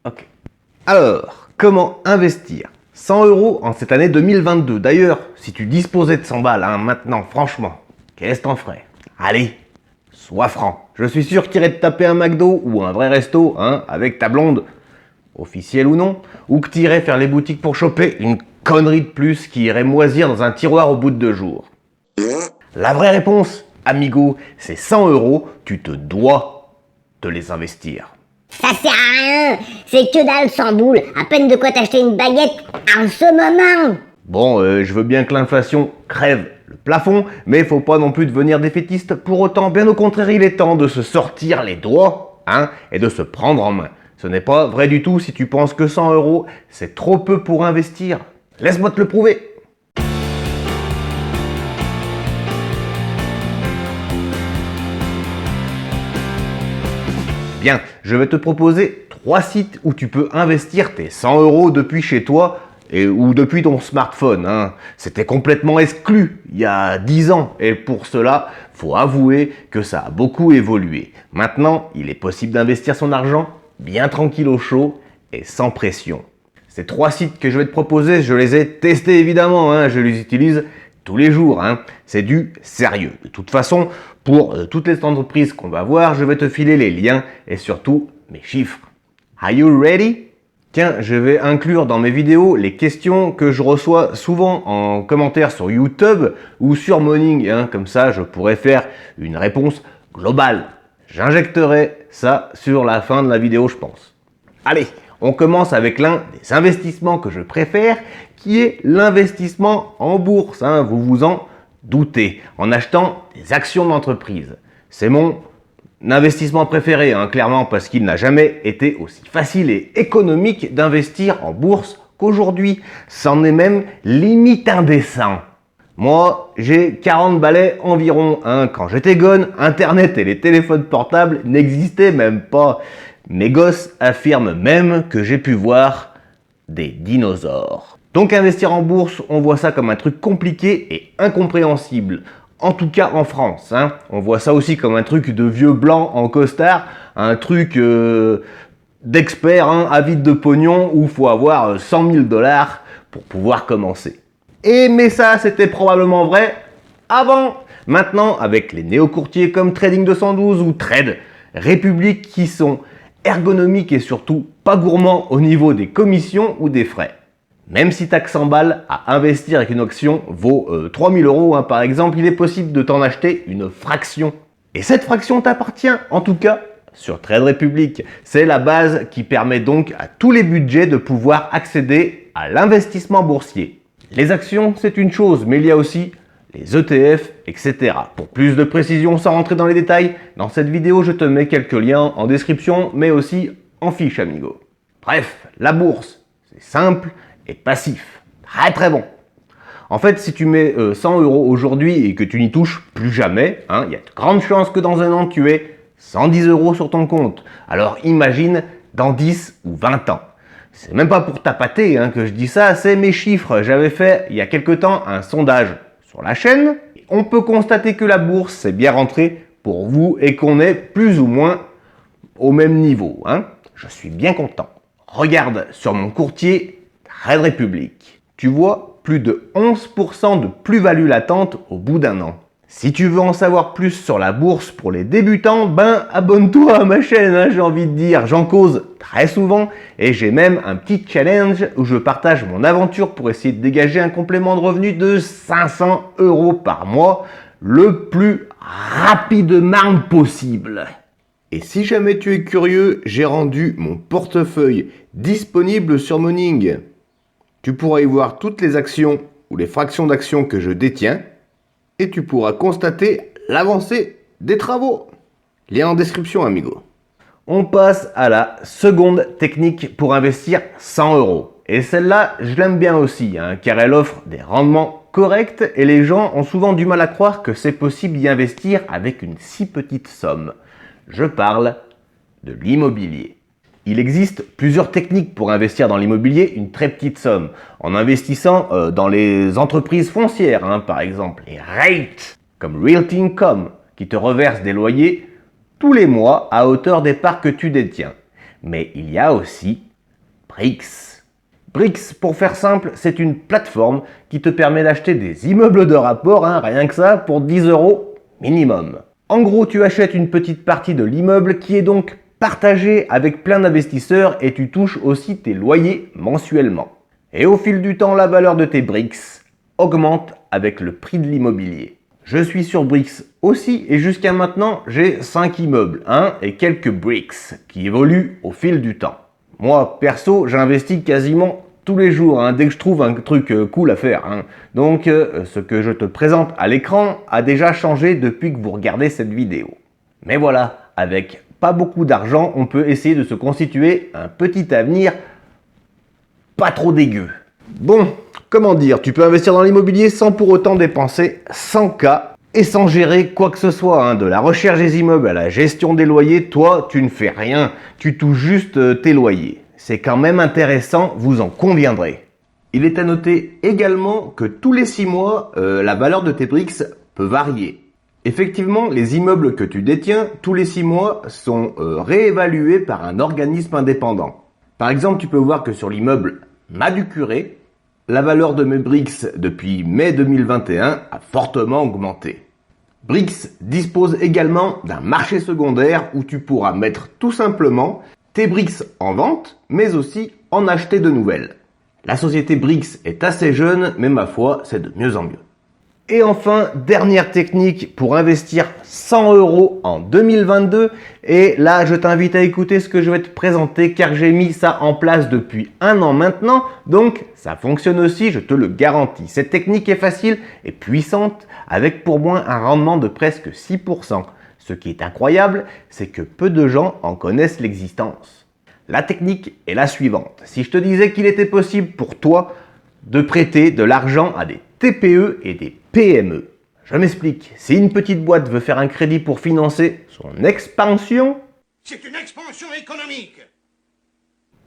Ok. Alors, comment investir 100 euros en cette année 2022? D'ailleurs, si tu disposais de 100 balles maintenant, franchement, qu'est-ce que t'en ferais? Allez, sois franc. Je suis sûr que t'irais te taper un McDo ou un vrai resto, avec ta blonde, officielle ou non, ou que t'irais faire les boutiques pour choper une connerie de plus qui irait moisir dans un tiroir au bout de 2 jours. La vraie réponse, amigo, c'est 100 euros, tu te dois de les investir. Ça sert à rien, c'est que dalle sans boule, à peine de quoi t'acheter une baguette en ce moment. Bon, je veux bien que l'inflation crève le plafond, mais faut pas non plus devenir défaitiste pour autant. Bien au contraire, il est temps de se sortir les doigts, et de se prendre en main. Ce n'est pas vrai du tout si tu penses que 100 euros, c'est trop peu pour investir. Laisse-moi te le prouver. Bien, je vais te proposer 3 sites où tu peux investir tes 100 euros depuis chez toi ou depuis ton smartphone. C'était complètement exclu il y a 10 ans et pour cela, faut avouer que ça a beaucoup évolué. Maintenant, il est possible d'investir son argent bien tranquille au chaud et sans pression. Ces 3 sites que je vais te proposer, je les ai testés évidemment, je les utilise tous les jours, c'est du sérieux. De toute façon, pour toutes les entreprises qu'on va voir, je vais te filer les liens et surtout mes chiffres. Are you ready? Tiens, je vais inclure dans mes vidéos les questions que je reçois souvent en commentaire sur YouTube ou sur Morning, comme ça je pourrais faire une réponse globale. J'injecterai ça sur la fin de la vidéo, je pense. Allez, on commence avec l'un des investissements que je préfère, qui est l'investissement en bourse. Vous vous en doutez, en achetant des actions d'entreprise. C'est mon investissement préféré, clairement, parce qu'il n'a jamais été aussi facile et économique d'investir en bourse qu'aujourd'hui. C'en est même limite indécent. Moi, j'ai 40 balais environ. Quand j'étais gone, Internet et les téléphones portables n'existaient même pas. Mes gosses affirment même que j'ai pu voir des dinosaures. Donc investir en bourse, on voit ça comme un truc compliqué et incompréhensible. En tout cas en France. On voit ça aussi comme un truc de vieux blanc en costard, un truc d'expert avide de pognon où il faut avoir 100 000 $ pour pouvoir commencer. Mais ça, c'était probablement vrai avant. Maintenant, avec les néo-courtiers comme Trading 212 ou Trade Republic qui sont ergonomiques et surtout pas gourmands au niveau des commissions ou des frais. Même si ta 100 balles à investir avec une action vaut 3000 € par exemple, il est possible de t'en acheter une fraction. Et cette fraction t'appartient, en tout cas sur Trade Republic. C'est la base qui permet donc à tous les budgets de pouvoir accéder à l'investissement boursier. Les actions, c'est une chose, mais il y a aussi les ETF, etc. Pour plus de précision sans rentrer dans les détails, dans cette vidéo, je te mets quelques liens en description, mais aussi en fiche, amigo. Bref, la bourse, c'est simple et passif. Très très bon. En fait, si tu mets 100 € aujourd'hui et que tu n'y touches plus jamais, il y a de grandes chances que dans un an, tu aies 110 € sur ton compte. Alors imagine dans 10 ou 20 ans. C'est même pas pour tapater que je dis ça, c'est mes chiffres. J'avais fait il y a quelque temps un sondage sur la chaîne. On peut constater que la bourse s'est bien rentrée pour vous et qu'on est plus ou moins au même niveau. Je suis bien content. Regarde sur mon courtier Trade Republic. Tu vois plus de 11% de plus-value latente au bout d'un an. Si tu veux en savoir plus sur la bourse pour les débutants, abonne-toi à ma chaîne, j'ai envie de dire. J'en cause très souvent et j'ai même un petit challenge où je partage mon aventure pour essayer de dégager un complément de revenu de 500 € par mois, le plus rapidement possible. Et si jamais tu es curieux, j'ai rendu mon portefeuille disponible sur Morning. Tu pourras y voir toutes les actions ou les fractions d'actions que je détiens et tu pourras constater l'avancée des travaux. Lien en description, amigo. On passe à la seconde technique pour investir 100 €. Et celle-là, je l'aime bien aussi, car elle offre des rendements corrects et les gens ont souvent du mal à croire que c'est possible d'y investir avec une si petite somme. Je parle de l'immobilier. Il existe plusieurs techniques pour investir dans l'immobilier une très petite somme. En investissant dans les entreprises foncières, par exemple, les REIT, comme Realty Income, qui te reversent des loyers tous les mois à hauteur des parts que tu détiens. Mais il y a aussi Brix. Brix, pour faire simple, c'est une plateforme qui te permet d'acheter des immeubles de rapport, rien que ça, pour 10 € minimum. En gros, tu achètes une petite partie de l'immeuble qui est donc partagée avec plein d'investisseurs et tu touches aussi tes loyers mensuellement. Et au fil du temps, la valeur de tes Brix augmente avec le prix de l'immobilier. Je suis sur Brix aussi et jusqu'à maintenant, j'ai 5 immeubles, et quelques Brix qui évoluent au fil du temps. Moi, perso, j'investis quasiment tous les jours, dès que je trouve un truc cool à faire. Donc, ce que je te présente à l'écran a déjà changé depuis que vous regardez cette vidéo. Mais voilà, avec pas beaucoup d'argent, on peut essayer de se constituer un petit avenir pas trop dégueu. Bon, comment dire, tu peux investir dans l'immobilier sans pour autant dépenser 100K et sans gérer quoi que ce soit, de la recherche des immeubles à la gestion des loyers, toi, tu ne fais rien, tu touches juste tes loyers. C'est quand même intéressant, vous en conviendrez. Il est à noter également que tous les 6 mois, la valeur de tes Brix peut varier. Effectivement, les immeubles que tu détiens, tous les 6 mois, sont réévalués par un organisme indépendant. Par exemple, tu peux voir que sur l'immeuble Maducuré, la valeur de mes Brix depuis mai 2021 a fortement augmenté. Brix dispose également d'un marché secondaire où tu pourras mettre tout simplement tes Brix en vente, mais aussi en acheter de nouvelles. La société Brix est assez jeune, mais ma foi, c'est de mieux en mieux. Et enfin, dernière technique pour investir 100 € en 2022. Et là, je t'invite à écouter ce que je vais te présenter car j'ai mis ça en place depuis 1 an maintenant. Donc, ça fonctionne aussi, je te le garantis. Cette technique est facile et puissante avec pour moi un rendement de presque 6%. Ce qui est incroyable, c'est que peu de gens en connaissent l'existence. La technique est la suivante. Si je te disais qu'il était possible pour toi de prêter de l'argent à des TPE et des PME. Je m'explique. Si une petite boîte veut faire un crédit pour financer son expansion, c'est une expansion économique.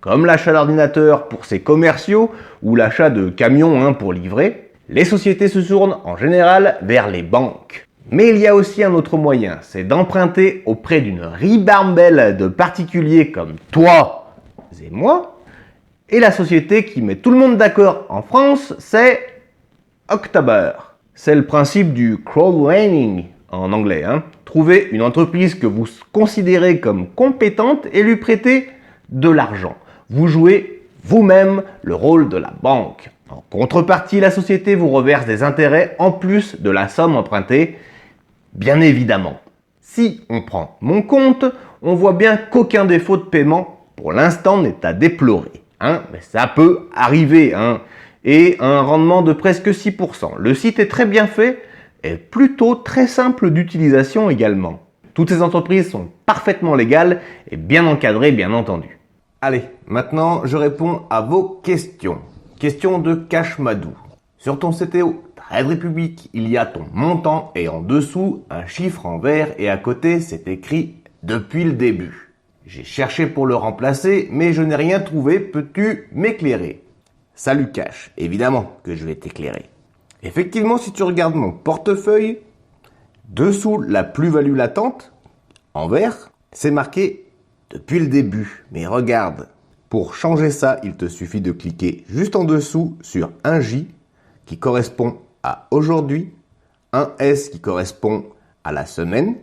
Comme l'achat d'ordinateurs pour ses commerciaux ou l'achat de camions pour livrer, les sociétés se tournent en général vers les banques. Mais il y a aussi un autre moyen, c'est d'emprunter auprès d'une ribambelle de particuliers comme toi et moi. Et la société qui met tout le monde d'accord en France, c'est October. C'est le principe du crowdlending en anglais. Trouver une entreprise que vous considérez comme compétente et lui prêter de l'argent. Vous jouez vous-même le rôle de la banque. En contrepartie, la société vous reverse des intérêts en plus de la somme empruntée, bien évidemment. Si on prend mon compte, on voit bien qu'aucun défaut de paiement pour l'instant n'est à déplorer. Mais ça peut arriver, et un rendement de presque 6%. Le site est très bien fait et plutôt très simple d'utilisation également. Toutes ces entreprises sont parfaitement légales et bien encadrées, bien entendu. Allez, maintenant je réponds à vos questions. Question de Cashmadou. Sur ton CTO Trade Republic, il y a ton montant et en dessous un chiffre en vert et à côté c'est écrit « Depuis le début ». J'ai cherché pour le remplacer, mais je n'ai rien trouvé. Peux-tu m'éclairer? Salut Cash, évidemment que je vais t'éclairer. Effectivement, si tu regardes mon portefeuille, dessous la plus-value latente, en vert, c'est marqué « Depuis le début ». Mais regarde, pour changer ça, il te suffit de cliquer juste en dessous sur un J qui correspond à aujourd'hui, un S qui correspond à la semaine,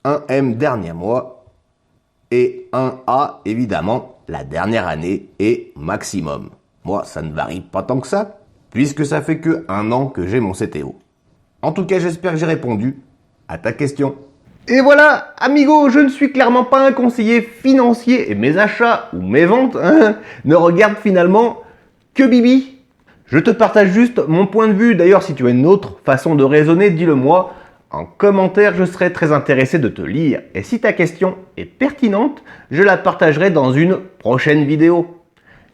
un M dernier mois, et un A, évidemment, la dernière année et maximum. Moi, ça ne varie pas tant que ça, puisque ça fait que 1 an que j'ai mon CTO. En tout cas, j'espère que j'ai répondu à ta question. Et voilà, amigo, je ne suis clairement pas un conseiller financier et mes achats ou mes ventes ne regardent finalement que Bibi. Je te partage juste mon point de vue. D'ailleurs, si tu as une autre façon de raisonner, dis-le moi. En commentaire, je serai très intéressé de te lire. Et si ta question est pertinente, je la partagerai dans une prochaine vidéo.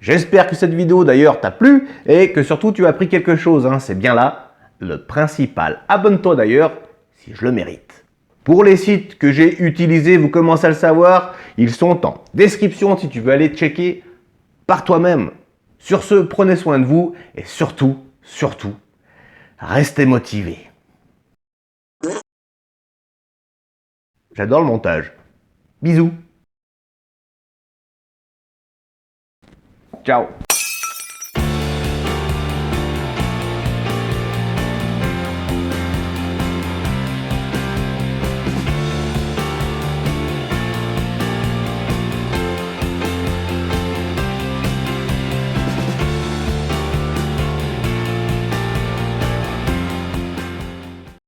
J'espère que cette vidéo d'ailleurs t'a plu et que surtout tu as appris quelque chose. C'est bien là le principal. Abonne-toi d'ailleurs si je le mérite. Pour les sites que j'ai utilisés, vous commencez à le savoir, ils sont en description si tu veux aller checker par toi-même. Sur ce, prenez soin de vous et surtout, restez motivés. J'adore le montage. Bisous. Ciao.